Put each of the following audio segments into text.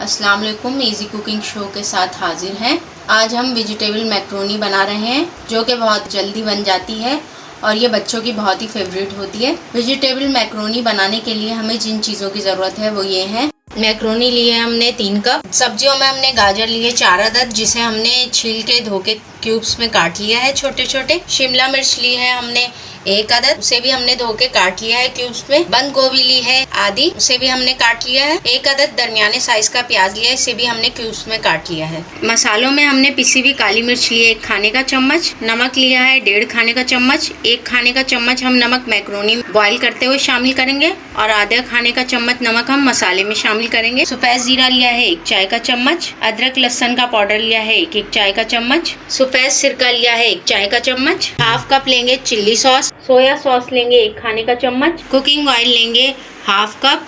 अस्सलाम वालेकुम, easy cooking show के साथ हाजिर हैं। आज हम वेजिटेबल मैक्रोनी बना रहे हैं जो कि बहुत जल्दी बन जाती है और ये बच्चों की बहुत ही फेवरेट होती है। वेजिटेबल मैक्रोनी बनाने के लिए हमें जिन चीज़ों की ज़रूरत है वो ये है। मैक्रोनी लिए हमने 3 कप। सब्जियों में हमने गाजर लिए 4 अदद, जिसे हमने छील के धो के क्यूब्स में काट लिया है छोटे छोटे। शिमला मिर्च ली है हमने 1 अदद, उसे भी हमने धो के काट लिया है क्यूब्स में। बंद गोभी ली है आधी, उसे भी हमने काट लिया है। 1 अदद दरमियाने साइज का प्याज लिया है, इसे भी हमने क्यूब्स में काट लिया है। मसालों में हमने पिसी हुई काली मिर्च ली है 1 खाने का चम्मच, नमक लिया है 1.5 खाने का चम्मच। 1 खाने का चम्मच हम नमक मैक्रोनी बॉईल करते हुए शामिल करेंगे और आधा खाने का चम्मच नमक हम मसाले में शामिल करेंगे। सफेद जीरा लिया है 1 चाय का चम्मच। अदरक लहसुन का पाउडर लिया है 1 चाय का चम्मच। सफेद सिरका लिया है 1 चाय का चम्मच। हाफ कप लेंगे चिल्ली सॉस। सोया सॉस लेंगे 1 खाने का चम्मच। कुकिंग ऑयल लेंगे हाफ कप।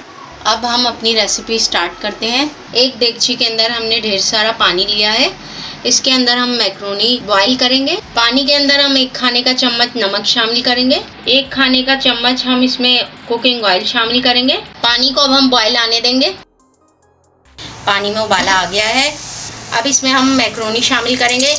अब हम अपनी रेसिपी स्टार्ट करते हैं। एक देगची के अंदर हमने ढेर सारा पानी लिया है, इसके अंदर हम मैक्रोनी बॉईल करेंगे। पानी के अंदर हम 1 खाने का चम्मच नमक शामिल करेंगे। 1 खाने का चम्मच हम इसमें कुकिंग ऑयल शामिल करेंगे। पानी को अब हम बॉईल आने देंगे। पानी में उबाला आ गया है। अब इसमें हम मैक्रोनी शामिल करेंगे।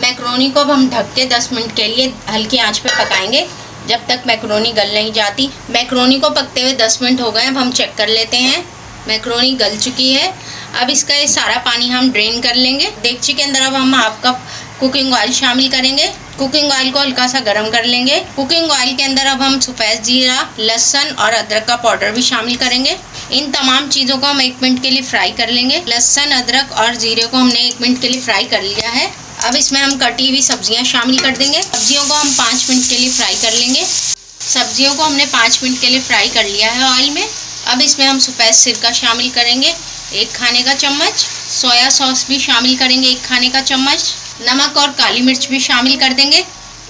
मैक्रोनी को अब हम ढक के 10 मिनट के लिए हल्की आंच पे पकाएंगे जब तक मैक्रोनी गल नहीं जाती। मैक्रोनी को पकते हुए 10 मिनट हो गए। अब हम चेक कर लेते हैं, मैक्रोनी गल चुकी है। अब इसका ये सारा पानी हम ड्रेन कर लेंगे। देगची के अंदर अब हम हाफ कप कुकिंग ऑयल शामिल करेंगे। कुकिंग ऑयल को हल्का सा गर्म कर लेंगे। कुकिंग ऑयल के अंदर अब हम सफ़ेद जीरा, लहसुन और अदरक का पाउडर भी शामिल करेंगे। इन तमाम चीज़ों को हम 1 मिनट के लिए फ्राई कर लेंगे। लहसुन, अदरक और जीरे को हमने 1 मिनट के लिए फ्राई कर लिया है। अब इसमें हम कटी हुई सब्जियां शामिल कर देंगे। सब्जियों को हम 5 मिनट के लिए फ्राई कर लेंगे। सब्जियों को हमने 5 मिनट के लिए फ्राई कर लिया है ऑयल में। अब इसमें हम सफ़ेद सिरका शामिल करेंगे 1 खाने का चम्मच। सोया सॉस भी शामिल करेंगे 1 खाने का चम्मच। नमक और काली मिर्च भी शामिल कर देंगे।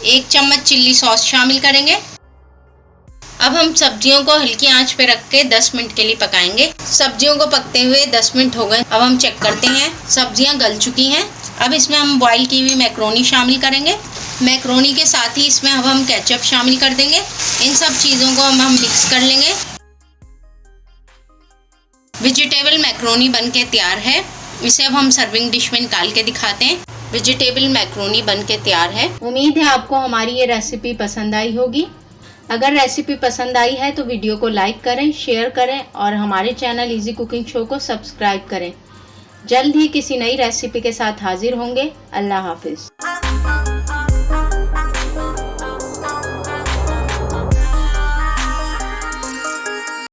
1 चम्मच चिल्ली सॉस शामिल करेंगे। अब हम सब्जियों को हल्की आंच पे रख के 10 मिनट के लिए पकाएंगे। सब्जियों को पकते हुए 10 मिनट हो गए। अब हम चेक करते हैं, सब्जियां गल चुकी हैं। अब इसमें हम बॉईल की हुई मैक्रोनी शामिल करेंगे। मैक्रोनी के साथ ही इसमें अब हम केचप शामिल कर देंगे। इन सब चीज़ों को हम मिक्स कर लेंगे। वेजिटेबल मैक्रोनी बनके तैयार है। इसे अब हम सर्विंग डिश में निकाल के दिखाते हैं। वेजिटेबल मैक्रोनी बनके तैयार है। उम्मीद है आपको हमारी ये रेसिपी पसंद आई होगी। अगर रेसिपी पसंद आई है तो वीडियो को लाइक करें, शेयर करें और हमारे चैनल इजी कुकिंग शो को सब्सक्राइब करें। जल्द ही किसी नई रेसिपी के साथ हाजिर होंगे। अल्लाह हाफिज़।